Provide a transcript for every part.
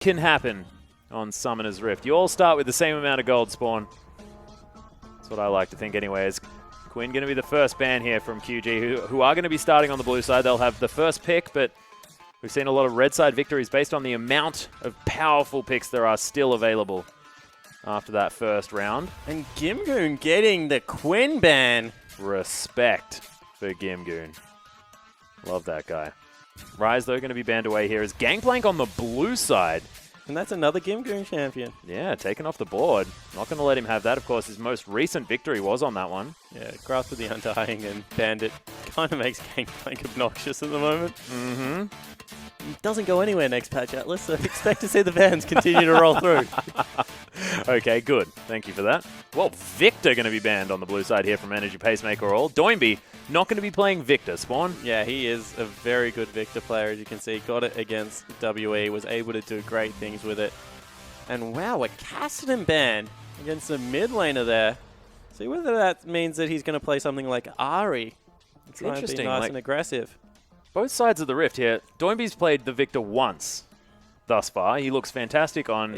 can happen on Summoner's Rift. You all start with the same amount of gold spawn. That's what I like to think anyway. Is Quinn going to be the first ban here from QG, who are going to be starting on the blue side. They'll have the first pick, but we've seen a lot of red side victories based on the amount of powerful picks there are still available after that first round. And Gimgoon getting the Quinn ban. Respect for Gimgoon. Love that guy. Rise, though, going to be banned away here as Gangplank on the blue side. And that's another Gimgoon champion. Yeah, taken off the board. Not going to let him have that. Of course, his most recent victory was on that one. Yeah, Grasp of the Undying and Bandit kind of makes Gangplank obnoxious at the moment. Mm-hmm. It doesn't go anywhere next patch, Atlas, so expect to see the bans continue to roll through. Okay, good. Thank you for that. Well, Victor going to be banned on the blue side here from Energy Pacemaker all. Doinby not going to be playing Victor, Spawn. Yeah, he is a very good Victor player, as you can see. Got it against WE, was able to do great things with it. And wow, a Kassadin ban against the mid laner there. See whether that means that he's going to play something like Ahri. It's interesting. Nice and aggressive. Both sides of the rift here. Doinby's played the Victor once thus far. He looks fantastic on...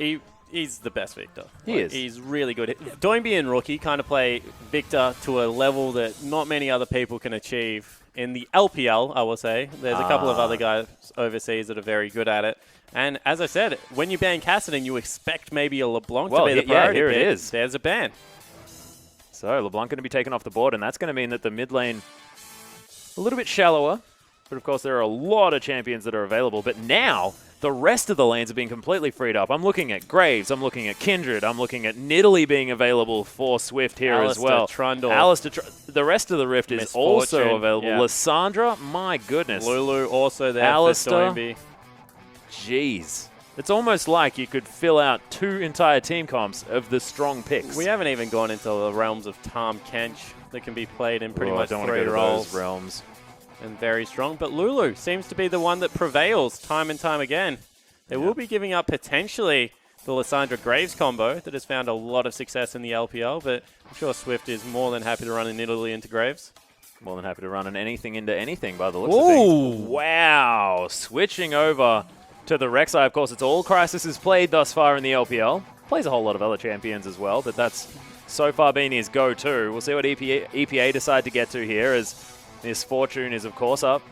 He's the best Victor. He is. He's really good. Doinby and Rookie kind of play Victor to a level that not many other people can achieve. In the LPL, I will say. There's a couple of other guys overseas that are very good at it. And as I said, when you ban Kassadin, you expect maybe a LeBlanc to be the priority here pick. It is. There's a ban. So LeBlanc going to be taken off the board, and that's going to mean that the mid lane a little bit shallower. But of course, there are a lot of champions that are available. But now, the rest of the lanes are being completely freed up. I'm looking at Graves. I'm looking at Kindred. I'm looking at Nidalee being available for Swift here as well. Trundle. The rest of the Rift is also available. Yeah. Lissandra, my goodness. Lulu also there Alistair. for Doinby. Jeez. It's almost like you could fill out 2 entire team comps of the strong picks. We haven't even gone into the realms of Tahm Kench that can be played in pretty much 3 roles. Those realms. And very strong. But Lulu seems to be the one that prevails time and time again. They will be giving up potentially the Lissandra Graves combo that has found a lot of success in the LPL, but I'm sure Swift is more than happy to run an Nidalee into Graves. More than happy to run an anything into anything by the looks of things. Wow. Switching over to the Rek'Sai. Of course, it's all Crysis has played thus far in the LPL. Plays a whole lot of other champions as well, but that's so far been his go-to. We'll see what EPA decide to get to here as Misfortune is, of course, up.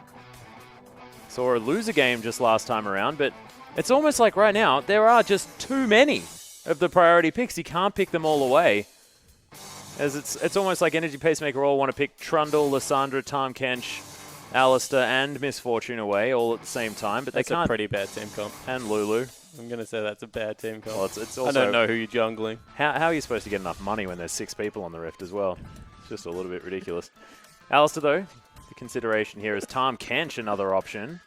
Saw her lose a game just last time around, but it's almost like right now there are just too many of the priority picks. You can't pick them all away. As it's almost like Energy Pacemaker all want to pick Trundle, Lissandra, Tahm Kench, Alistair, and Misfortune away all at the same time, but they can't. That's a pretty bad team comp. And Lulu. I'm going to say that's a bad team comp. Well, it's also, I don't know who you're jungling. How are you supposed to get enough money when there's 6 people on the Rift as well? It's just a little bit ridiculous. Alistair, though, the consideration here is Tahm Kench, another option.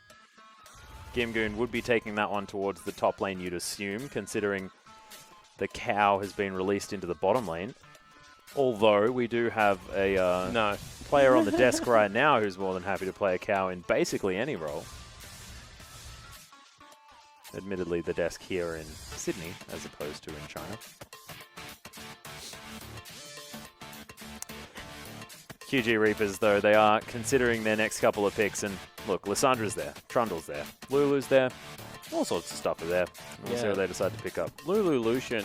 Gimgoon would be taking that one towards the top lane, you'd assume, considering the cow has been released into the bottom lane. Although we do have a player on the desk right now who's more than happy to play a cow in basically any role. Admittedly, the desk here in Sydney as opposed to in China. QG Reapers, though, they are considering their next couple of picks. And look, Lissandra's there, Trundle's there, Lulu's there, all sorts of stuff are there. We'll see what they decide to pick up. Lulu Lucian.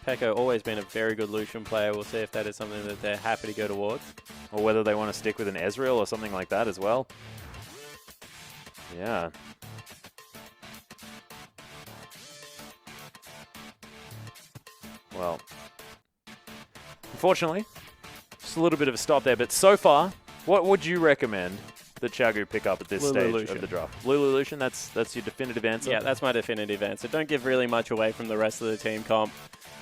Pecco always been a very good Lucian player. We'll see if that is something that they're happy to go towards. Or whether they want to stick with an Ezreal or something like that as well. Yeah. Well, unfortunately, just a little bit of a stop there. But so far, what would you recommend that Chagu pick up at this stage of the draft? Lulu Lucian, that's your definitive answer? Yeah, that's my definitive answer. Don't give really much away from the rest of the team comp.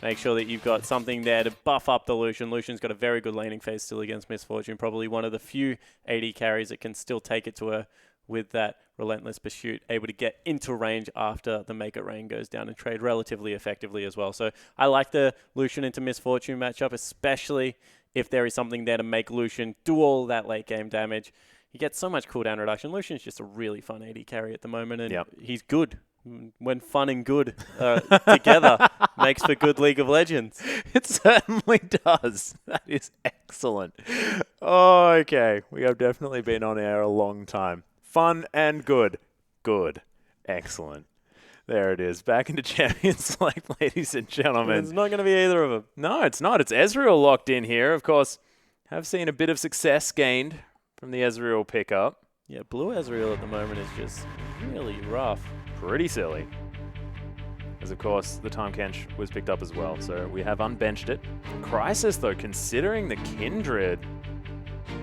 Make sure that you've got something there to buff up the Lucian. Lucian's got a very good laning phase still against Misfortune. Probably one of the few AD carries that can still take it to her with that relentless pursuit, able to get into range after the Make It Rain goes down and trade relatively effectively as well. So I like the Lucian into Misfortune matchup, especially if there is something there to make Lucian do all that late game damage. He gets so much cooldown reduction. Lucian's just a really fun AD carry at the moment, and he's good. When fun and good together makes for good League of Legends. It certainly does. That is excellent. Oh, okay. We have definitely been on air a long time. Fun and good. Good. Excellent. There it is. Back into Champions Select, ladies and gentlemen. It's not going to be either of them. No, it's not. It's Ezreal locked in here. Of course, have seen a bit of success gained from the Ezreal pickup. Yeah, blue Ezreal at the moment is just really rough. Pretty silly. As, of course, the Time Kench was picked up as well, so we have unbenched it. Crisis, though, considering the Kindred,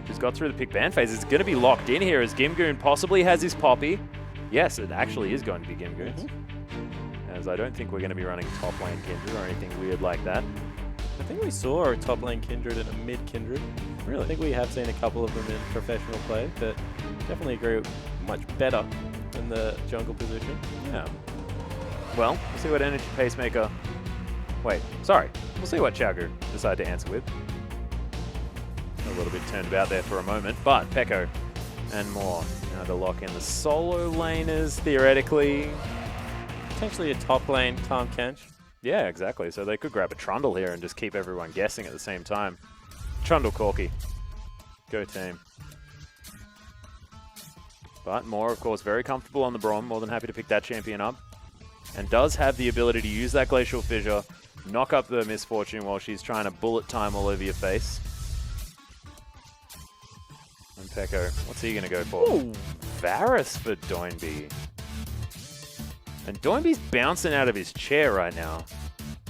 who's got through the pick ban phase, is going to be locked in here as Gimgoon possibly has his Poppy. Yes, it actually is going to be Gimgoon's. As I don't think we're going to be running top lane Kindred or anything weird like that. I think we saw a top lane Kindred and a mid Kindred. Really? I think we have seen a couple of them in professional play, but definitely agree much better than the jungle position. Yeah. Well, we'll see what Energy Pacemaker... Wait, sorry. We'll see what Chagu decide to answer with. A little bit turned about there for a moment, but Peko and more. Now to lock in the solo laners, theoretically. Potentially a top lane Tahm Kench. Yeah, exactly. So they could grab a Trundle here and just keep everyone guessing at the same time. Trundle Corki. Go team. But more, of course, very comfortable on the Braum. More than happy to pick that champion up. And does have the ability to use that Glacial Fissure, knock up the Misfortune while she's trying to bullet time all over your face. And Peko, what's he going to go for? Ooh. Varus for Doinby. And Doinby's bouncing out of his chair right now.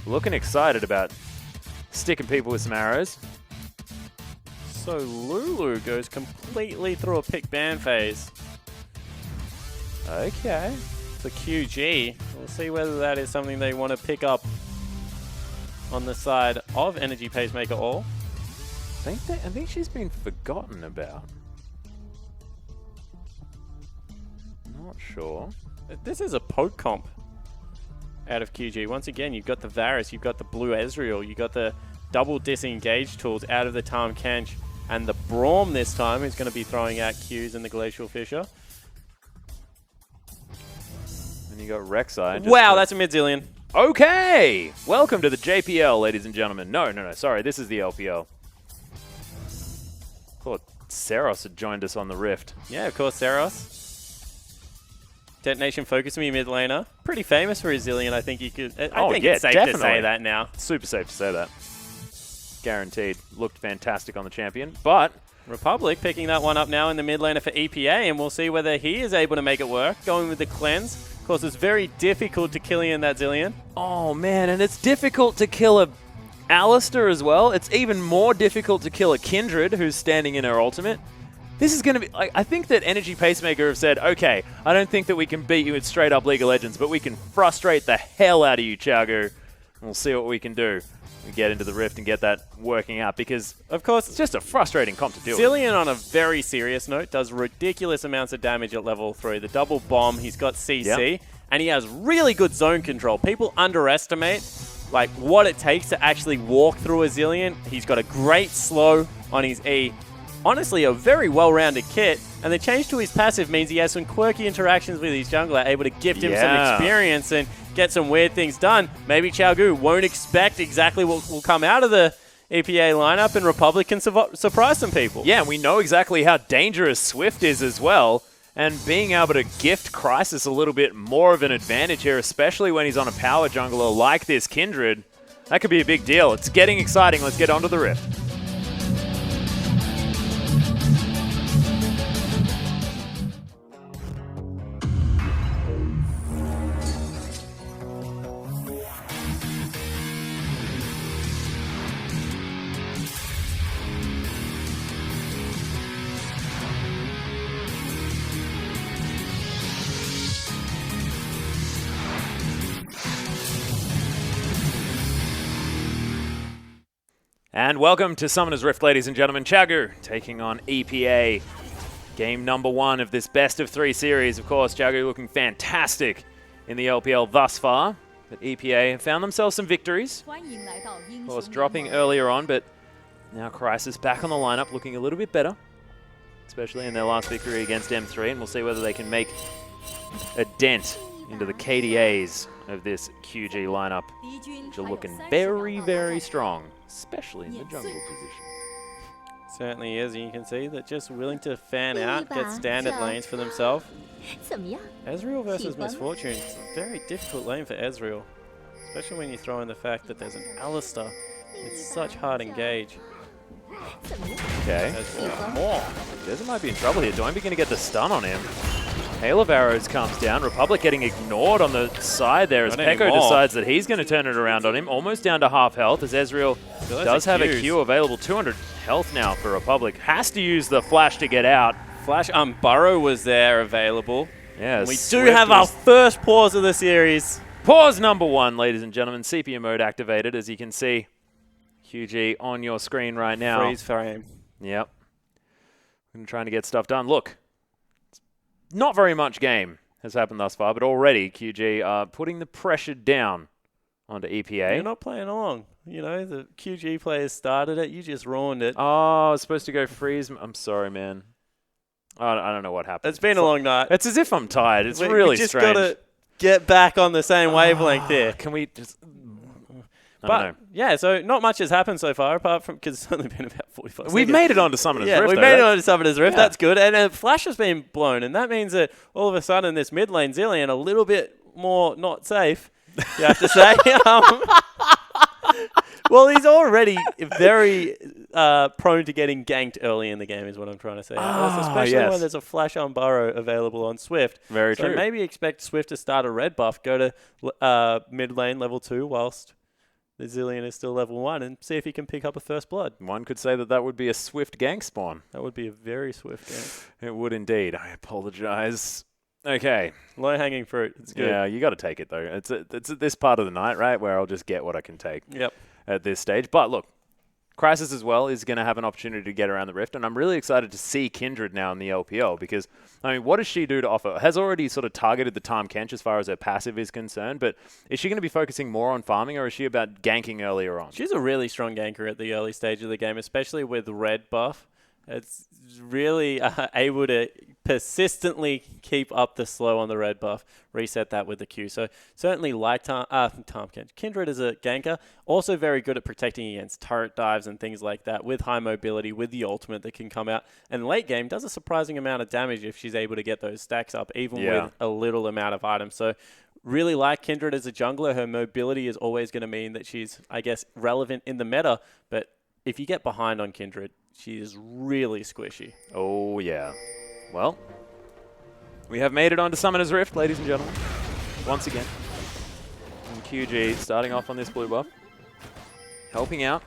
Looking excited about sticking people with some arrows. So Lulu goes completely through a pick ban phase Okay. for QG. We'll see whether that is something they want to pick up on the side of Energy Pacemaker all. I think she's been forgotten about. Not sure. This is a poke comp out of QG. Once again, you've got the Varus, you've got the blue Ezreal, you've got the double disengage tools out of the Tahm Kench, and the Braum this time is going to be throwing out Qs in the Glacial Fissure. And you got Rek'Sai. Wow, that's a mid-zillion. Okay! Welcome to the JPL, ladies and gentlemen. No, sorry, this is the LPL. Thought Seros had joined us on the Rift. Yeah, of course, Seros. Detonation Focus Me mid laner. Pretty famous for his zillion, I think you could. I think it's safe to say that now. Super safe to say that. Guaranteed. Looked fantastic on the champion, but Republic picking that one up now in the mid laner for EPA, and we'll see whether he is able to make it work. Going with the cleanse. Of course, it's very difficult to kill in that zillion. oh man, and it's difficult to kill a Alistair as well. It's even more difficult to kill a Kindred who's standing in her ultimate. This is going to be... I think that Energy Pacemaker have said, okay, I don't think that we can beat you in straight-up League of Legends, but we can frustrate the hell out of you, Chagu. And we'll see what we can do. We get into the Rift and get that working out, because, of course, it's just a frustrating comp to deal with. Zillion, on a very serious note, does ridiculous amounts of damage at level 3. The double bomb, he's got CC, and he has really good zone control. People underestimate like what it takes to actually walk through a Zillion. He's got a great slow on his E. Honestly, a very well-rounded kit, and the change to his passive means he has some quirky interactions with his jungler, able to gift him some experience and get some weird things done. Maybe Chagu won't expect exactly what will come out of the EPA lineup, and Republic can surprise some people. Yeah, and we know exactly how dangerous Swift is as well, and being able to gift Crisis a little bit more of an advantage here, especially when he's on a power jungler like this Kindred, that could be a big deal. It's getting exciting. Let's get onto the Rift. And welcome to Summoner's Rift, ladies and gentlemen. Chagu taking on EPA. Game number 1 of this best of 3 series. Of course, Chagu looking fantastic in the LPL thus far. But EPA have found themselves some victories. Of course, dropping earlier on, but now Crisis back on the lineup, looking a little bit better. Especially in their last victory against M3. And we'll see whether they can make a dent into the KDAs of this QG lineup, which are looking very, very strong, especially in the jungle position. Certainly is, and you can see that just willing to fan out, get standard lanes for themselves. 怎么样？ Ezreal versus 喜欢吗？ Misfortune, it's a very difficult lane for Ezreal, especially when you throw in the fact that there's an Alistar. It's such hard engage. 怎么样？ Okay. Ezreal more. Desert might be in trouble here. Doinby going to get the stun on him. Hail of Arrows comes down. Republic getting ignored on the side there as Not Peko anymore. decides that he's going to turn it around on him. Almost down to half health as Ezreal So does have a Qs. Q available. 200 health now for Republic. Has to use the flash to get out. Flash Burrow was there available. Yeah, We do Swift have our was- first pause of the series. Pause number 1, ladies and gentlemen. Sepia mode activated, as you can see. QG on your screen right now. Freeze frame. Yep. I'm trying to get stuff done. Look, not very much game has happened thus far, but already QG are putting the pressure down onto EPA. You're not playing along. You know, the QG players started it. You just ruined it. Oh, I was supposed to go freeze. I'm sorry, man. I don't know what happened. It's been a long night. It's as if I'm tired. It's We really just strange. got to get back on the same wavelength here. Can we just... I But, don't know. yeah, so not much has happened so far, apart from, because it's only been about 45 seconds. We've made it onto Summoner's Yeah, Rift, we though, made it right? on to Summoner's Rift. Yeah. That's good. And Flash has been blown, and that means that all of a sudden this mid lane Zillion a little bit more not safe, you have to say. Well, he's already very prone to getting ganked early in the game, is what I'm trying to say. Especially yes. when there's a Flash on Burrow available on Swift. Very so true. maybe expect Swift to start a red buff, go to mid lane level 2 whilst the Zillion is still level 1, and see if he can pick up a first blood. One could say that that would be a swift gank spawn. That would be a very swift game. It would indeed. I apologize. Okay. Low hanging fruit. It's good. Yeah, you got to take it, though. It's at this part of the night, right, where I'll just get what I can take Yep. at this stage. But look, Crisis as well is going to have an opportunity to get around the Rift, and I'm really excited to see Kindred now in the LPL because, I mean, what does she do to offer? Has already sort of targeted the Tahm Kench as far as her passive is concerned, but is she going to be focusing more on farming, or is she about ganking earlier on? She's a really strong ganker at the early stage of the game, especially with red buff. It's really able to persistently keep up the slow on the red buff, reset that with the Q. So certainly like Tahm Kench. Kindred is a ganker, also very good at protecting against turret dives and things like that with high mobility, with the ultimate that can come out. And late game does a surprising amount of damage if she's able to get those stacks up, even with a little amount of items. So really like Kindred as a jungler. Her mobility is always going to mean that she's, I guess, relevant in the meta, but if you get behind on Kindred, she is really squishy. Oh, yeah. Well, we have made it onto Summoner's Rift, ladies and gentlemen, once again. And QG starting off on this blue buff, helping out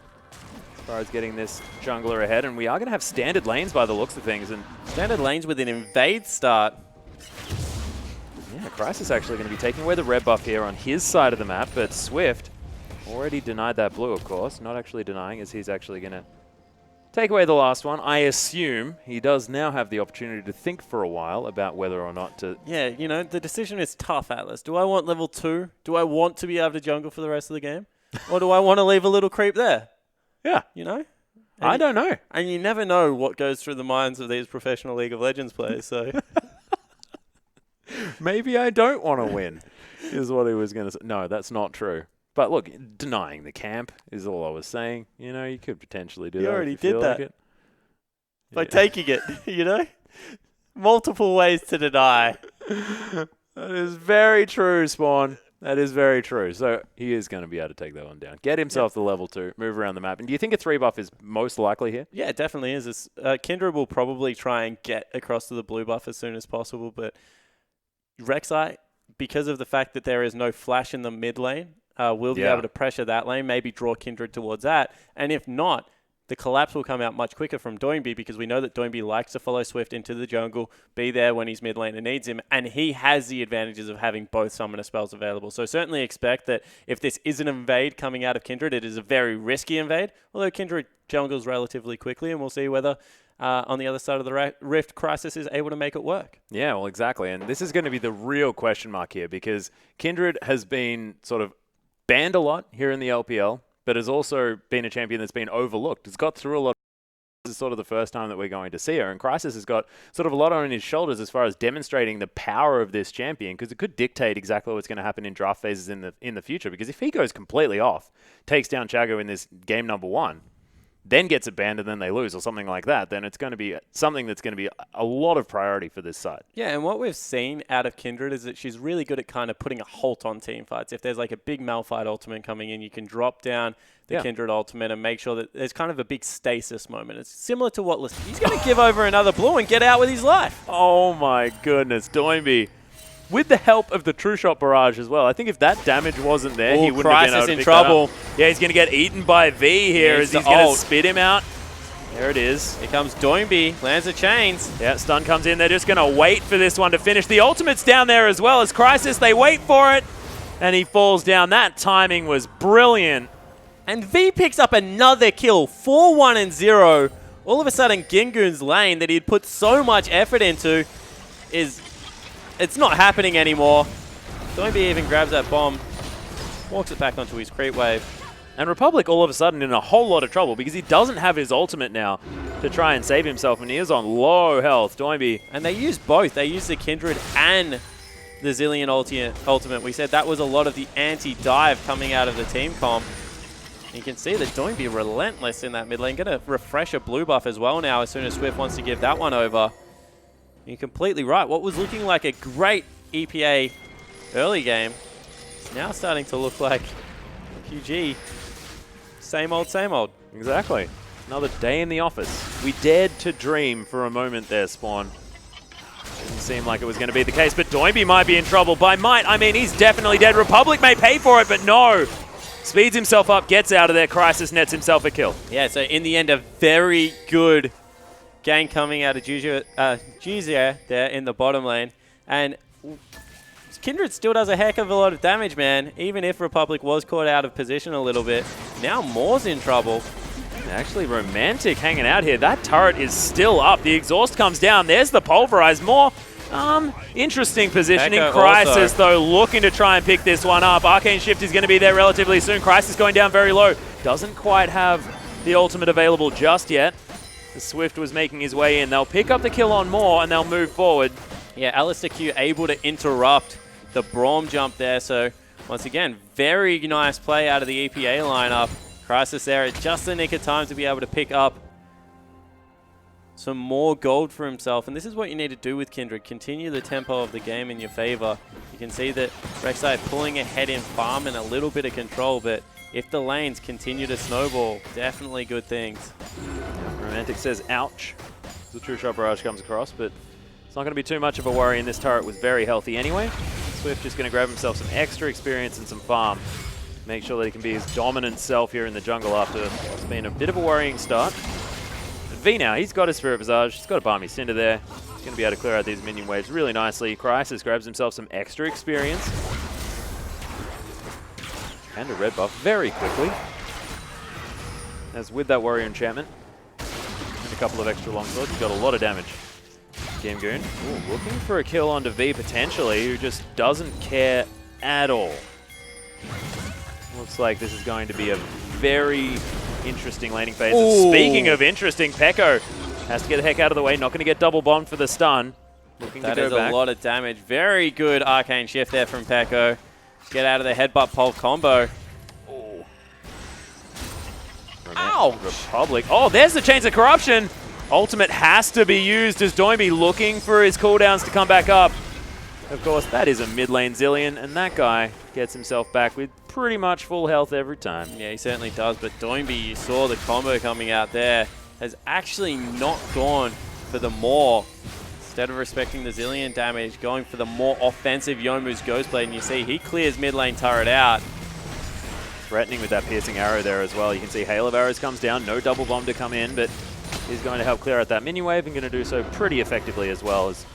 as far as getting this jungler ahead, and we are going to have standard lanes by the looks of things. And Standard lanes with an invade start. yeah, Crisis actually going to be taking away the red buff here on his side of the map, but Swift already denied that blue, of course. Not actually denying, as he's actually going to take away the last one. I assume he does now have the opportunity to think for a while about whether or not to... Yeah, you know, the decision is tough, Atlas. Do I want level 2? Do I want to be able to jungle for the rest of the game? Or do I want to leave a little creep there? Yeah. You know? I don't know. And you never know what goes through the minds of these professional League of Legends players, so... Maybe I don't want to win, is what he was going to say. No, that's not true. But look, denying the camp is all I was saying. You know, you could potentially do that. You if already you did feel that. Like it. By taking it, you know? Multiple ways to deny. That is very true, Spawn. That is very true. So he is going to be able to take that one down. Get himself the level 2, move around the map. And do you think a 3 buff is most likely here? Yeah, it definitely is. Kindred will probably try and get across to the blue buff as soon as possible, but Rek'Sai, because of the fact that there is no flash in the mid lane, will be able to pressure that lane, maybe draw Kindred towards that. And if not, the collapse will come out much quicker from Doinby because we know that Doinby likes to follow Swift into the jungle, be there when he's mid lane and needs him, and he has the advantages of having both summoner spells available. So certainly expect that if this is an invade coming out of Kindred, it is a very risky invade, although Kindred jungles relatively quickly, and we'll see whether on the other side of the Rift, Crisis is able to make it work. Yeah, well, exactly. And this is going to be the real question mark here because Kindred has been sort of banned a lot here in the LPL, but has also been a champion that's been overlooked. It's got through a lot. This is sort of the first time that we're going to see her, and Crisis has got sort of a lot on his shoulders as far as demonstrating the power of this champion, because it could dictate exactly what's going to happen in draft phases in the future. Because if he goes completely off, takes down Chago in this game number 1, then gets it banned and then they lose or something like that, then it's going to be something that's going to be a lot of priority for this side. Yeah, and what we've seen out of Kindred is that she's really good at kind of putting a halt on team fights. If there's like a big Malphite ultimate coming in, you can drop down the Kindred ultimate and make sure that there's kind of a big stasis moment. It's similar to what he's going to give over another blue and get out with his life. Oh my goodness, Doinby. With the help of the True Shot Barrage as well. I think if that damage wasn't there, he wouldn't have been able to pick trouble. that up. Yeah, he's going to get eaten by V here as he's going to spit him out. There it is. Here comes Doinby, lands the chains. Yeah, stun comes in. They're just going to wait for this one to finish. The ultimate's down there as well as Crisis. They wait for it, and he falls down. That timing was brilliant. And V picks up another kill, 4-1 and 0. All of a sudden, Gingun's lane that he'd put so much effort into it's not happening anymore. Doinby even grabs that bomb, walks it back onto his creep wave. And Republic all of a sudden in a whole lot of trouble because he doesn't have his ultimate now to try and save himself, and he is on low health. Doinby. And they use both. They use the Kindred and the Zilean ultimate. We said that was a lot of the anti-dive coming out of the team comp. You can see that Doinby relentless in that mid lane. Going to refresh a blue buff as well now as soon as Swift wants to give that one over. You're completely right. What was looking like a great EPA early game is now starting to look like QG. Same old, same old. Exactly. Another day in the office. We dared to dream for a moment there, Spawn. Didn't seem like it was going to be the case, but Doinby might be in trouble. By might, I mean he's definitely dead. Republic may pay for it, but no. Speeds himself up, gets out of there. Crisis nets himself a kill. Yeah, so in the end, a very good gang coming out of Juzia there in the bottom lane. And Kindred still does a heck of a lot of damage, man, even if Republic was caught out of position a little bit. Now Moore's in trouble. Actually, Romantic hanging out here. That turret is still up. The exhaust comes down. There's the pulverize. More interesting positioning. Echo Crisis, also, though, looking to try and pick this one up. Arcane Shift is going to be there relatively soon. Crisis going down very low. Doesn't quite have the ultimate available just yet. The Swift was making his way in. They'll pick up the kill on Moore, and they'll move forward. Yeah, Alistair Q able to interrupt the Braum jump there. So, once again, very nice play out of the EPA lineup. Crisis there at just the nick of time to be able to pick up some more gold for himself. And this is what you need to do with Kindred. Continue the tempo of the game in your favor. You can see that Rek'Sai pulling ahead in farm and a little bit of control, but if the lanes continue to snowball, definitely good things. Romantic says, ouch. The True Shot Barrage comes across, but it's not going to be too much of a worry, and this turret was very healthy anyway. Swift just going to grab himself some extra experience and some farm. Make sure that he can be his dominant self here in the jungle after what's been a bit of a worrying start. But V now, he's got his Spirit Visage, he's got a Balmy Cinder there. He's going to be able to clear out these minion waves really nicely. Crisis grabs himself some extra experience. And a red buff very quickly. As with that Warrior Enchantment and a couple of extra longswords, he's got a lot of damage. Gamgoon looking for a kill onto V potentially, who just doesn't care at all. Looks like this is going to be a very interesting laning phase. Speaking of interesting, Peko has to get the heck out of the way. Not going to get double bombed for the stun. Looking to go back. That is a lot of damage. Very good Arcane Shift there from Peko. Get out of the headbutt pole combo. Oh. Ow! Republic. Oh, there's the Chains of Corruption. Ultimate has to be used as Doinby looking for his cooldowns to come back up. Of course, that is a mid lane Zilean, and that guy gets himself back with pretty much full health every time. Yeah, he certainly does, but Doinby, you saw the combo coming out there, has actually not gone for the more. Instead of respecting the Zilean damage, going for the more offensive Youmuu's Ghostblade, and you see he clears mid lane turret out. Threatening with that piercing arrow there as well. You can see Hail of Arrows comes down, no double bomb to come in, but he's going to help clear out that minion wave and going to do so pretty effectively as well. As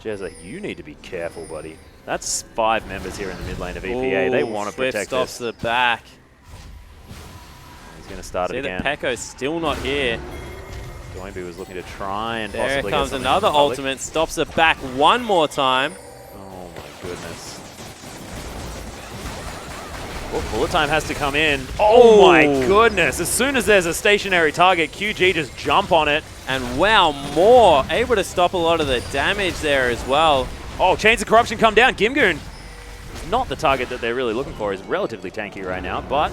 Jezza, you need to be careful, buddy. That's 5 members here in the mid lane of EPA. They want to protect stops this. the back. He's going to start it again. See that Peko's still not here. Doinby was looking to try and there possibly comes get another ultimate, stops it back one more time. Oh my goodness. Oh, bullet time has to come in. Oh my goodness. As soon as there's a stationary target, QG just jump on it. And wow, Moore able to stop a lot of the damage there as well. Oh, Chains of Corruption come down. Gimgoon is not the target that they're really looking for. He's relatively tanky right now, but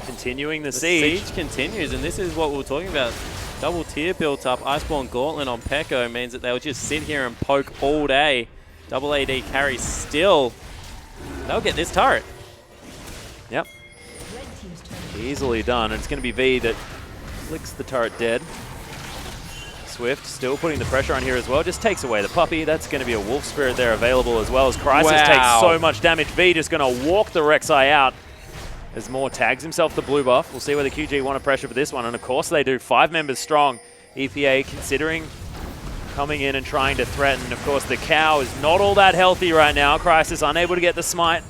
continuing the siege. siege. Siege continues, and this is what we were talking about. Double tier built up. Iceborne Gauntlet on Peko means that they'll just sit here and poke all day. Double AD carry still. They'll get this turret. Yep. Easily done. And it's going to be V that flicks the turret dead. Swift still putting the pressure on here as well. Just takes away the puppy. That's going to be a Wolf Spirit there available as well as Crisis takes so much damage. V just going to walk the Rek'Sai out as Moore tags himself the blue buff. We'll see whether QG want to pressure for this one. And of course they do. 5 members strong. EPA considering coming in and trying to threaten. Of course the cow is not all that healthy right now. Crisis unable to get the smite.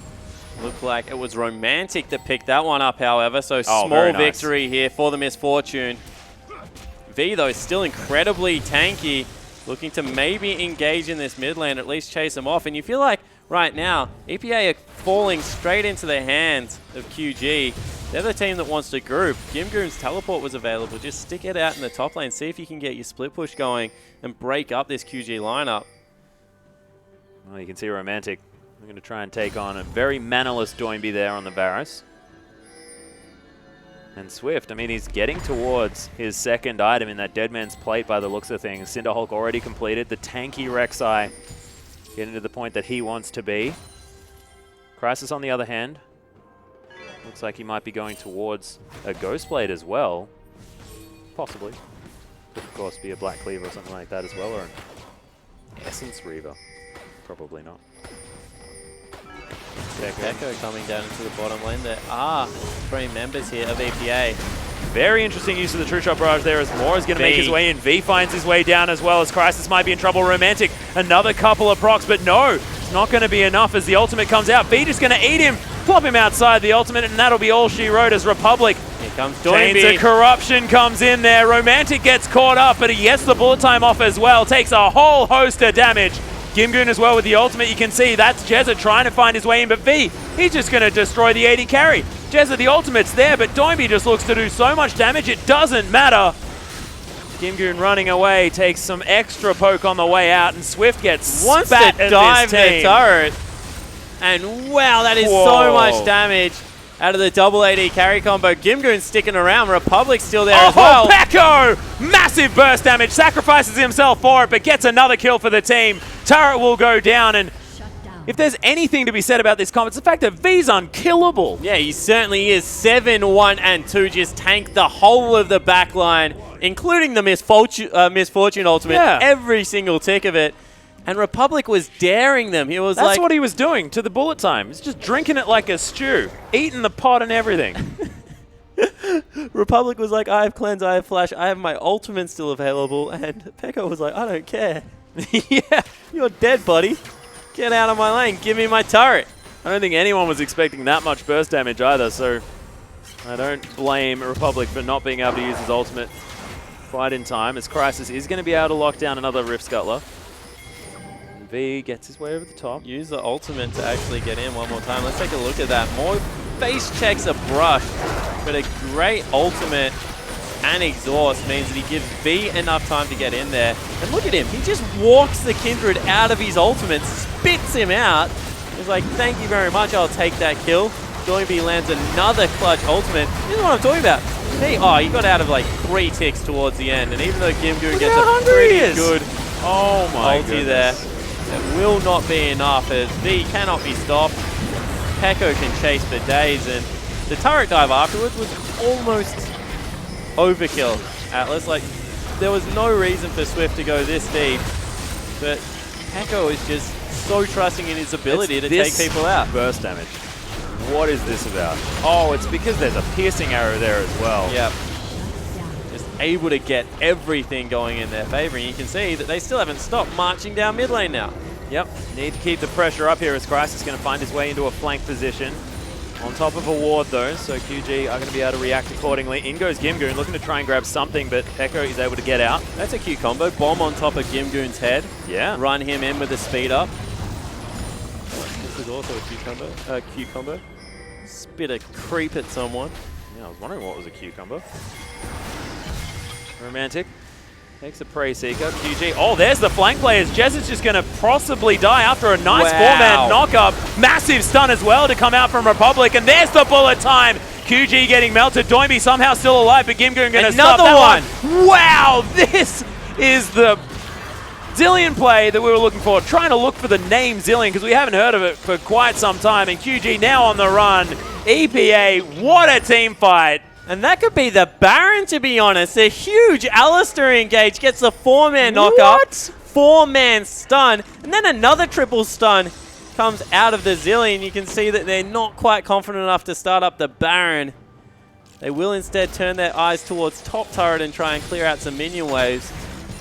Looked like it was Romantic that picked that one up, however. So small victory here for the Misfortune. V, though, still incredibly tanky. Looking to maybe engage in this mid lane, at least chase them off. And you feel like right now, EPA are falling straight into the hands of QG. They're the team that wants to group. Gimgoon's teleport was available. Just stick it out in the top lane. See if you can get your split push going and break up this QG lineup. Well, you can see Romantic. I'm going to try and take on a very mannerless Doinby there on the Varus. And Swift, I mean, he's getting towards his second item in that Dead Man's Plate by the looks of things. Cinderhulk already completed. The tanky Rek'Sai getting to the point that he wants to be. Crisis, on the other hand, looks like he might be going towards a Ghostblade as well. Possibly. Could, of course, be a Black Cleaver or something like that as well, or an Essence Reaver. Probably not. Peko coming down into the bottom lane. There are 3 members here of EPA. Very interesting use of the True Shot Barrage there as Moore is going to make his way in. V finds his way down as well as Crisis might be in trouble. Romantic, another couple of procs, but no, it's not going to be enough as the ultimate comes out. V just going to eat him, plop him outside the ultimate, and that'll be all she wrote as Republic. Here comes Doinby. Chains of Corruption comes in there. Romantic gets caught up, but he gets the bullet time off as well. Takes a whole host of damage. Gimgoon as well with the ultimate. You can see that's Jezza trying to find his way in, but V, he's just going to destroy the AD carry. Jezza, the ultimate's there, but Doinby just looks to do so much damage, it doesn't matter. Gimgoon running away, takes some extra poke on the way out, and Swift gets spat at dive this team. the turret. And wow, that is so much damage out of the double AD carry combo. Gimgoon sticking around. Republic's still there as well. Peko! Massive burst damage. Sacrifices himself for it, but gets another kill for the team. Turret will go down, and if there's anything to be said about this comp, it's the fact that V's unkillable. Yeah, he certainly is. 7, 1, and 2 just tank the whole of the backline, including the Misfortune ultimate. Yeah. Every single tick of it. And Republic was daring them. He was That's like, what he was doing to the bullet time. He's just drinking it like a stew, eating the pot and everything. Republic was like, I have cleanse, I have flash, I have my ultimate still available. And Peko was like, I don't care. Yeah. You're dead, buddy. Get out of my lane. Give me my turret. I don't think anyone was expecting that much burst damage either, so I don't blame Republic for not being able to use his ultimate quite in time, as Crisis is going to be able to lock down another Rift Scuttler. V gets his way over the top. Use the ultimate to actually get in one more time. Let's take a look at that. More face checks a brush, but a great ultimate and exhaust means that he gives V enough time to get in there. And look at him. He just walks the Kindred out of his ultimate, spits him out. He's like, thank you very much. I'll take that kill. Doinby lands another clutch ultimate. This is what I'm talking about. He got out of like 3 ticks towards the end. And even though Gimgoon gets a pretty good ulti there, it will not be enough as V cannot be stopped. Peko can chase for days, and the turret dive afterwards was almost overkill. Atlas, like, there was no reason for Swift to go this deep, but Peko is just so trusting in his ability to take people out. Burst damage. What is this about? Oh, it's because there's a piercing arrow there as well. Yep. Just able to get everything going in their favor, and you can see that they still haven't stopped marching down mid lane now. Yep, need to keep the pressure up here as Crisis is going to find his way into a flank position. On top of a ward though, so QG are going to be able to react accordingly. In goes Gimgoon, looking to try and grab something, but Peko is able to get out. That's a cute combo. Bomb on top of Gimgoon's head. Yeah. Run him in with a speed up. This is also a cute combo. Spit a creep at someone. Yeah, I was wondering what was a Q combo. Romantic takes a Prey Seeker. QG. Oh, there's the flank play as Jez is just going to possibly die after a nice 4-man knockup. Massive stun as well to come out from Republic, and there's the bullet time. QG getting melted. Doinby somehow still alive, but Gimgoon going to stop Another that one. Wow, this is the Zilean play that we were looking for. Trying to look for the name Zilean because we haven't heard of it for quite some time. And QG now on the run. EPA, what a team fight. And that could be the Baron, to be honest. A huge Alistair engage gets a 4-man knockup. 4-man stun. And then another triple stun comes out of the Zilean. You can see that they're not quite confident enough to start up the Baron. They will instead turn their eyes towards top turret and try and clear out some minion waves.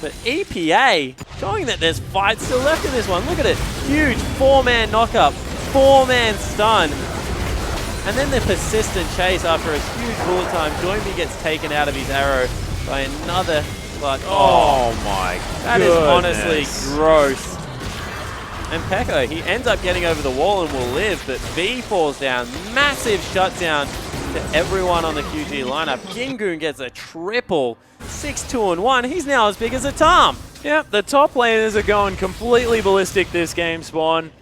But EPA showing that there's fight still left in this one. Look at it. Huge 4-man knockup. 4-man stun. And then the persistent chase after a huge bullet time. Doinby gets taken out of his arrow by another clutch. Oh my god. That is honestly gross. And Peko, he ends up getting over the wall and will live, but V falls down. Massive shutdown to everyone on the QG lineup. Gimgoon gets a triple. 6-2-1. He's now as big as a Tom. Yep, the top laners are going completely ballistic this game, Spawn.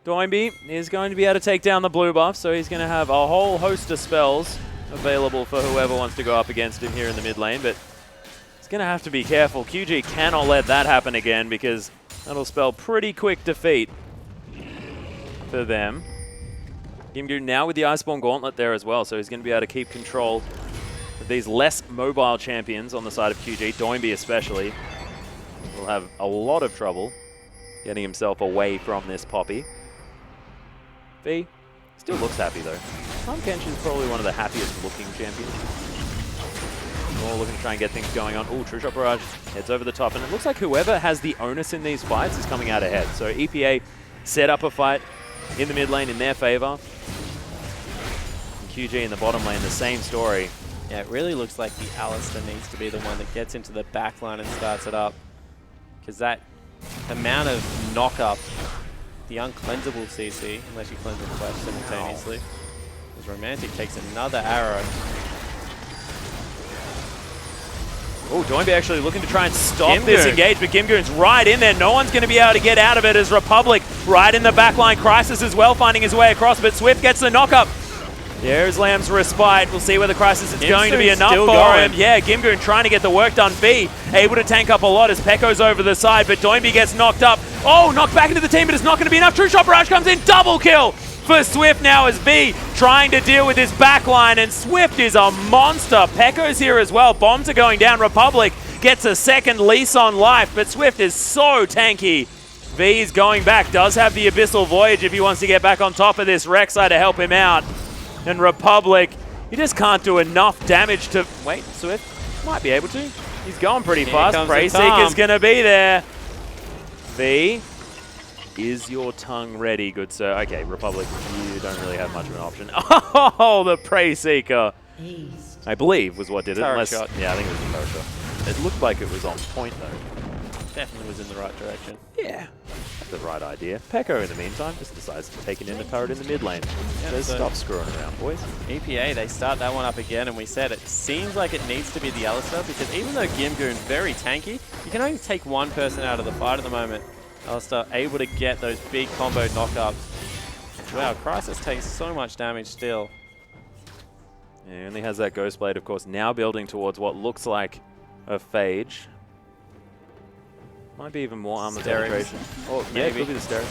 Doinby is going to be able to take down the blue buff, so he's going to have a whole host of spells available for whoever wants to go up against him here in the mid lane, but he's going to have to be careful. QG cannot let that happen again because that'll spell pretty quick defeat for them. Gimgoon now with the Iceborne Gauntlet there as well, so he's going to be able to keep control of these less mobile champions on the side of QG. Doinby especially will have a lot of trouble getting himself away from this Poppy. V still looks happy though. Tom Kenshin is probably one of the happiest looking champions. All looking to try and get things going on. Ooh, True Shot Barrage heads over the top, and it looks like whoever has the onus in these fights is coming out ahead. So EPA set up a fight in the mid lane in their favor. And QG in the bottom lane, the same story. Yeah, it really looks like the Alistair needs to be the one that gets into the back line and starts it up. Because that amount of knockup, the uncleansable CC, unless you cleanse them twice simultaneously, as Romantic takes another arrow. Oh, Doinby actually looking to try and stop this engage, but Gimgoon's right in there. No one's going to be able to get out of it as Republic right in the backline. Crisis as well, finding his way across, but Swift gets the knockup. There's Lamb's Respite. We'll see whether Crisis is going to be enough for him. Yeah, Gimgoon trying to get the work done. V able to tank up a lot as Peko's over the side, but Doinby gets knocked up. Oh, knocked back into the team, but it's not going to be enough. True Shot Barrage comes in. Double kill for Swift now as V trying to deal with his backline, and Swift is a monster. Peko's here as well. Bombs are going down. Republic gets a second lease on life, but Swift is so tanky. V's going back. Does have the Abyssal Voyage if he wants to get back on top of this Rek'Sai to help him out. And Republic, he just can't do enough damage to... Wait, Swift might be able to. He's going pretty fast. PACEMAKER's going to be there. V, is your tongue ready, good sir? Okay, Republic, you don't really have much of an option. Oh, the PACEMAKER, I believe, was what did it. Turret shot. Yeah, I think it was a turret shot. It looked like it was on point, though. Definitely was in the right direction. Yeah, that's the right idea. Peko, in the meantime, just decides to take it in the turret in the mid lane. Says, stop screwing around, boys. EPA, they start that one up again, and we said it seems like it needs to be the Alistair, because even though Gimgoon very tanky, you can only take one person out of the fight at the moment. Alistair able to get those big combo knockups. Wow, Crisis takes so much damage still. Yeah, he only has that Ghost Blade, of course, now building towards what looks like a Phage. Might be even more armor penetration. Oh, yeah, it could be the Sterix.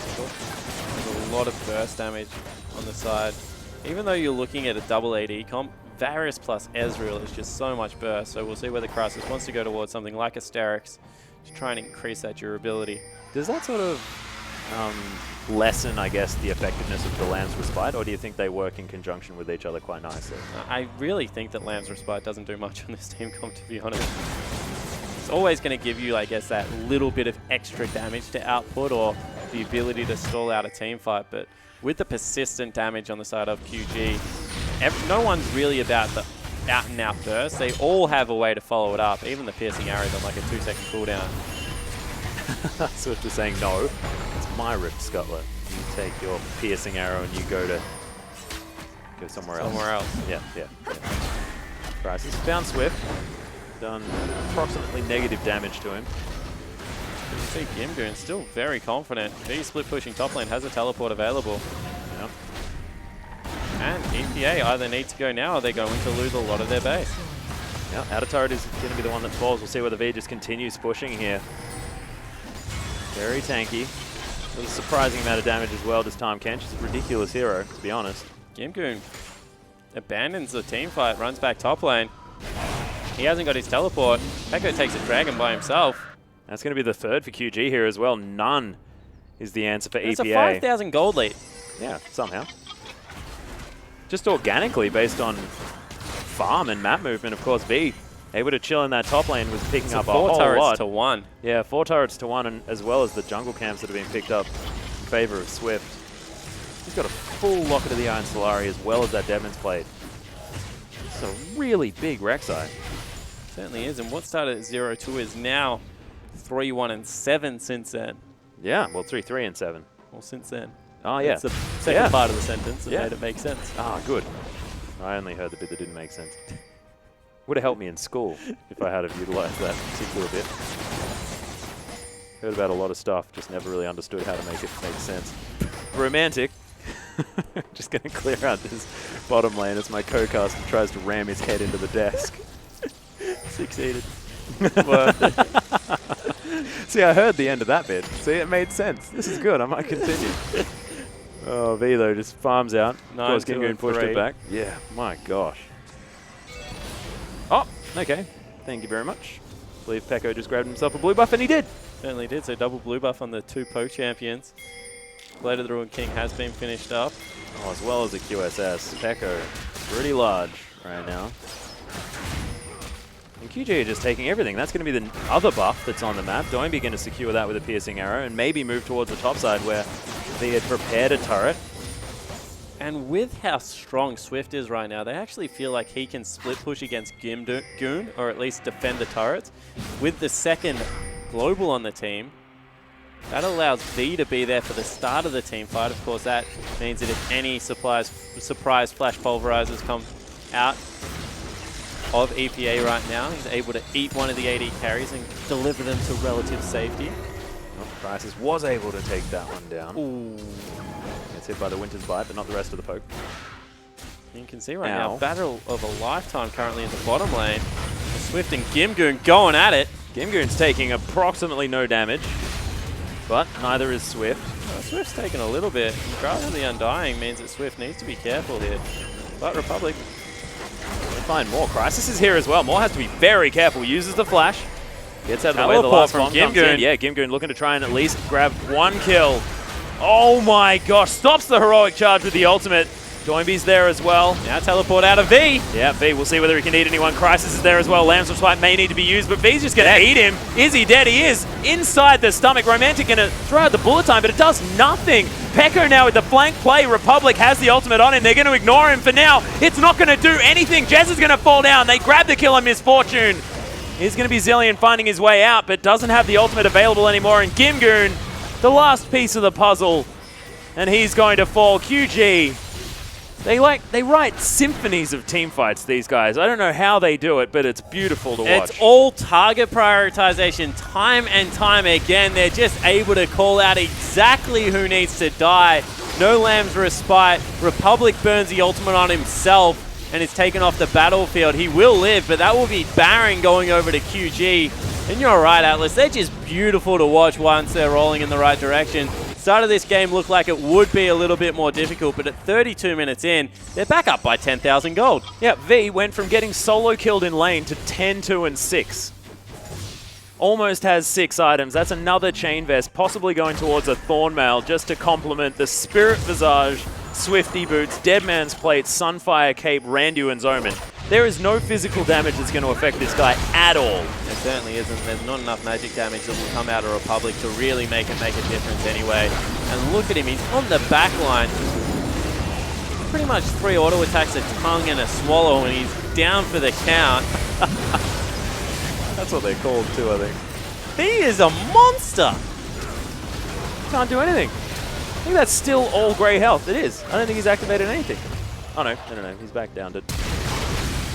There's a lot of burst damage on the side. Even though you're looking at a double AD comp, Varus plus Ezreal is just so much burst, so we'll see whether Crisis wants to go towards something like a Sterix to try and increase that durability. Does that sort of lessen, I guess, the effectiveness of the Lamb's Respite, or do you think they work in conjunction with each other quite nicely? I really think that Lamb's Respite doesn't do much on this team comp, to be honest. It's always going to give you, I guess, that little bit of extra damage to output or the ability to stall out a team fight, but with the persistent damage on the side of QG, no one's really about the out-and-out burst. They all have a way to follow it up, even the piercing arrows on like a 2-second cooldown. Swift is saying no. It's my Rift Scuttler. You take your piercing arrow and you go somewhere else. Somewhere else. Yeah. Crisis found Swift. Done approximately negative damage to him. You see Gimgoon still very confident. V split pushing top lane, has a teleport available. Yep. And EPA either need to go now or they're going to lose a lot of their base. Yeah, outer turret is going to be the one that falls. We'll see whether V just continues pushing here. Very tanky. With a surprising amount of damage as well this time. Kench is a ridiculous hero, to be honest. Gimgoon abandons the team fight, runs back top lane. He hasn't got his teleport. Peko takes a dragon by himself. That's going to be the third for QG here as well. None is the answer for EPA. It's a 5,000 gold lead. Yeah, somehow. Just organically based on farm and map movement, of course, V able to chill in that top lane was picking up a whole lot. 4 turrets to 1. Yeah, 4 turrets to 1, and as well as the jungle camps that have been picked up in favor of Swift. He's got a full Locket of the Iron Solari as well as that Demon's Plate. It's a really big Rek'Sai. Certainly is, and what started at 0-2 is now 3-1-7 since then. Yeah, well, 3-3 and 7. Well, since then. Oh, yeah. That's the second part of the sentence that made it make sense. Ah, good. I only heard the bit that didn't make sense. Would have helped me in school if I had have utilised that particular bit. Heard about a lot of stuff, just never really understood how to make it make sense. Romantic. Just going to clear out this bottom lane as my co-caster tries to ram his head into the desk. Succeeded. See, I heard the end of that bit. See, it made sense. This is good. I might continue. Oh, V, though, just farms out. Of course, Gimgoon pushed it back. Yeah, my gosh. Oh, okay. Thank you very much. I believe Peko just grabbed himself a blue buff, and he did. Certainly did. So double blue buff on the 2 Poke champions. Blade of the Ruined King has been finished up. Oh, as well as the QSS. Peko, pretty large right now. And QG are just taking everything. That's going to be the other buff that's on the map. Doinby going to secure that with a piercing arrow and maybe move towards the top side where they had prepared a turret. And with how strong Swift is right now, they actually feel like he can split push against Gimgoon, or at least defend the turrets. With the second global on the team, that allows V to be there for the start of the team fight. Of course, that means that if any surprise flash pulverizers come out of EPA right now, he's able to eat one of the AD carries and deliver them to relative safety. Well, Crisis was able to take that one down. Ooh. Gets hit by the Winter's Bite, but not the rest of the poke. You can see right now, battle of a lifetime currently in the bottom lane. Swift and Gimgoon going at it. Gimgoon's taking approximately no damage, but neither is Swift. Swift's taking a little bit. Grasp of the Undying means that Swift needs to be careful here. But Republic, They find more. Crisis is here as well. More has to be very careful. Uses the flash. Gets out of the way. The Teleport last from bomb comes Gimgoon. in. Yeah, Gimgoon looking to try and at least grab one kill. Oh my gosh. Stops the heroic charge with the ultimate. Doinby's there as well. now teleport out of V. Yeah, V, we'll see whether he can eat anyone. Crisis is there as well. Lamb's Swipe may need to be used, but V's just going to eat him. Is he dead? He is. Inside the stomach. Romantic going to throw out the bullet time, but it does nothing. Peko now with the flank play. Republic has the ultimate on him. They're going to ignore him for now. It's not going to do anything. Jez is going to fall down. They grab the kill on Misfortune. He's going to be Zillion finding his way out, but doesn't have the ultimate available anymore. And Gimgoon, the last piece of the puzzle, and he's going to fall. QG. They write symphonies of team fights, these guys. I don't know how they do it, but it's beautiful to watch. It's all target prioritization time and time again. They're just able to call out exactly who needs to die. No Lamb's Respite. Republic burns the ultimate on himself and is taken off the battlefield. He will live, but that will be Baron going over to QG. And you're right, Atlas. They're just beautiful to watch once they're rolling in the right direction. Start of this game looked like it would be a little bit more difficult, but at 32 minutes in, they're back up by 10,000 gold. Yeah, V went from getting solo killed in lane to 10, 2, and 6. Almost has 6 items. That's another Chain Vest, possibly going towards a Thornmail just to complement the Spirit Visage, Swifty Boots, Deadman's Plate, Sunfire Cape, Randuin's Omen. There is no physical damage that's going to affect this guy at all. There certainly isn't. There's not enough magic damage that will come out of Republic to really make a difference anyway. And look at him, he's on the back line. Pretty much 3 auto attacks, a tongue and a swallow, and he's down for the count. That's what they're called too, I think. He is a monster! Can't do anything. I think that's still all grey health. It is. I don't think he's activated anything. Oh no, no. He's back down to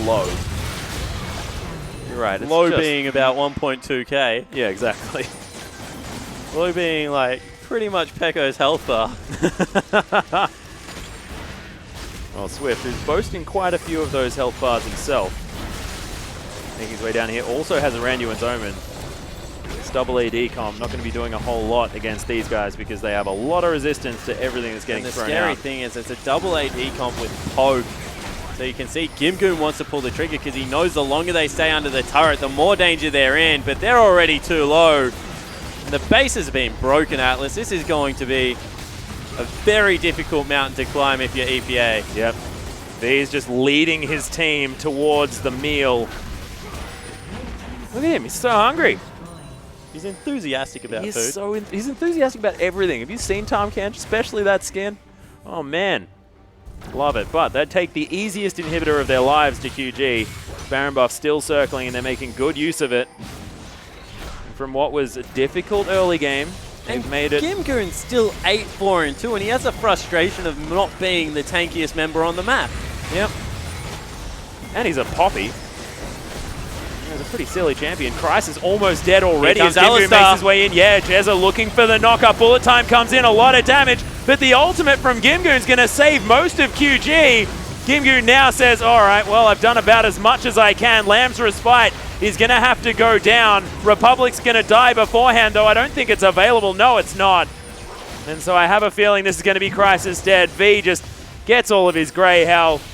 low. You're right. It's Low just being about 1.2k. Yeah, exactly. Low being like pretty much Peko's health bar. Well, Swift, who's boasting quite a few of those health bars himself, making his way down here, also has a Randuin's Omen. This double AD comp not going to be doing a whole lot against these guys because they have a lot of resistance to everything that's getting thrown out. And the scary thing is it's a double AD comp with poke. So you can see Gimgoon wants to pull the trigger because he knows the longer they stay under the turret, the more danger they're in, but they're already too low. And the base has been broken, Atlas. This is going to be a very difficult mountain to climb if you're EPA. Yep. V's just leading his team towards the meal. Look at him, he's so hungry. He's enthusiastic about food. He's enthusiastic about everything. Have you seen Tom Kench, especially that skin? Oh, man. Love it. But they'd take the easiest inhibitor of their lives to QG. Baron buff still circling, and they're making good use of it. And from what was a difficult early game, they've made it. Gimgoon's still 8-4-2, and he has a frustration of not being the tankiest member on the map. Yep. And he's a poppy. He's a pretty silly champion. Christ is almost dead already as Gimgoon makes his way in. Yeah, Jezza looking for the knockup. Bullet time comes in, a lot of damage, but the ultimate from Gimgoon's going to save most of QG. Gimgoon now says, all right, well, I've done about as much as I can. Lamb's Respite is going to have to go down. Republic's going to die beforehand, though I don't think it's available. No, it's not. And so I have a feeling this is going to be Crisis dead. V just gets all of his grey health.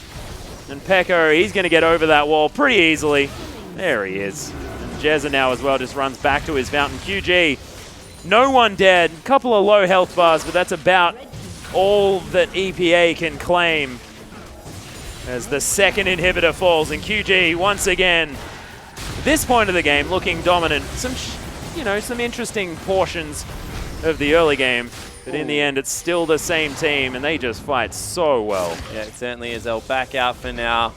And Peko, he's going to get over that wall pretty easily. There he is. And Jezza now as well just runs back to his fountain. QG, no one dead. A couple of low health bars, but that's about all that EPA can claim as the second inhibitor falls. And QG, once again, at this point of the game, looking dominant. Some interesting portions of the early game, but in the end, it's still the same team, and they just fight so well. Yeah, it certainly is. They'll back out for now.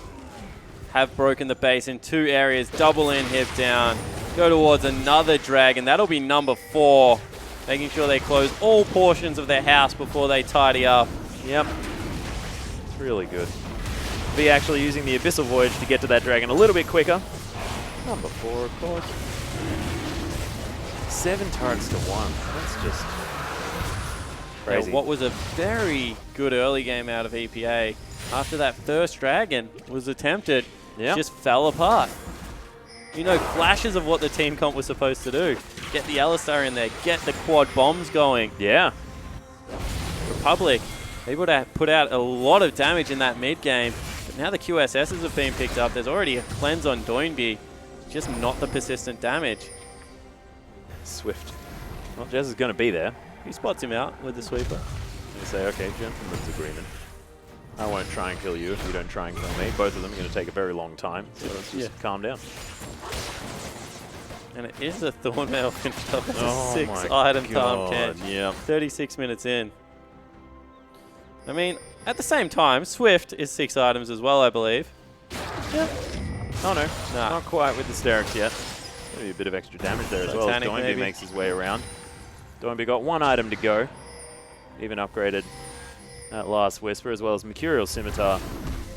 Have broken the base in 2 areas, double inhib down, go towards another dragon. That'll be number 4, making sure they close all portions of their house before they tidy up. Yep. It's really good. V actually using the Abyssal Voyage to get to that dragon a little bit quicker. Number 4, of course. 7 turrets to 1. That's just crazy. Yeah, what was a very good early game out of EPA, after that first dragon was attempted, just fell apart. You know, flashes of what the team comp was supposed to do. Get the Alistar in there, get the quad bombs going. Yeah. Republic, they would have put out a lot of damage in that mid game, but now the QSSs have been picked up. There's already a cleanse on Doinby, just not the persistent damage. Swift. Well, Jez is going to be there. He spots him out with the sweeper. They say, okay, gentlemen's agreement. I won't try and kill you if you don't try and kill me. Both of them are going to take a very long time, so let's just calm down. And it is a Thornmail finish up. It's oh a 6-item time catch. Yeah. 36 minutes in. I mean, at the same time, Swift is 6 items as well, I believe. Yep. Oh no, not quite with the Sterix yet. Maybe a bit of extra damage there as well as Doinby makes his way around. Doinby got 1 item to go. Even upgraded that last Whisper, as well as Mercurial Scimitar.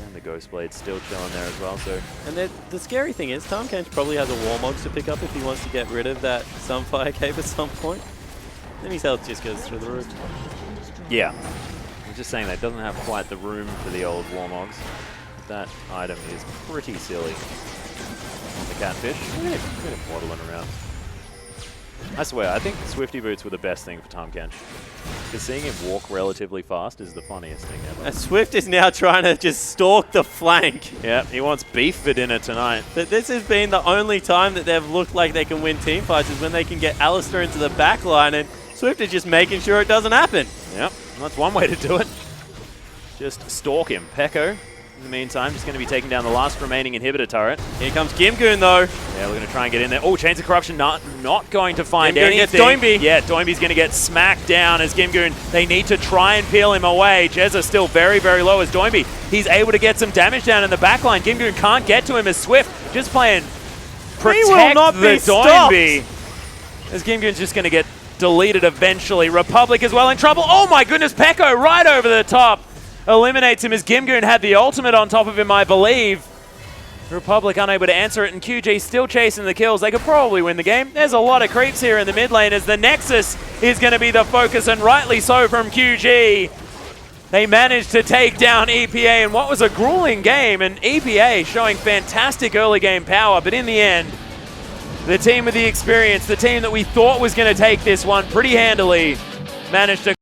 And the Ghost Blade still chilling there as well. So, and the scary thing is, Tom Kench probably has a Warmogs to pick up if he wants to get rid of that Sunfire Cave at some point. Then his health just goes through the roof. Yeah. I'm just saying that doesn't have quite the room for the old Warmogs. That item is pretty silly. The catfish. Look at him waddling around. I swear, I think Swifty Boots were the best thing for Tom Kench. Because seeing him walk relatively fast is the funniest thing ever. And Swift is now trying to just stalk the flank. Yeah, he wants beef for dinner tonight. But this has been the only time that they've looked like they can win team fights is when they can get Alistar into the back line, and Swift is just making sure it doesn't happen. Yep, that's one way to do it. Just stalk him. Peko, in the meantime, just going to be taking down the last remaining inhibitor turret. Here comes Gimgoon, though. Yeah, we're going to try and get in there. Oh, Chains of Corruption not going to find Gimgoon anything. Gets Doinby. Yeah, Doinby's going to get smacked down as Gimgoon. They need to try and peel him away. Jezza still very, very low as Doinby. He's able to get some damage down in the backline. Gimgoon can't get to him as Swift just playing protect will not the be Doinby. As Gimgoon's just going to get deleted eventually. Republic as well in trouble. Oh my goodness, Peko right over the top. Eliminates him as Gimgoon had the ultimate on top of him, I believe. Republic unable to answer it, and QG still chasing the kills. They could probably win the game. There's a lot of creeps here in the mid lane as the Nexus is going to be the focus, and rightly so from QG. They managed to take down EPA in what was a grueling game, and EPA showing fantastic early game power, but in the end, the team with the experience, the team that we thought was going to take this one pretty handily, managed to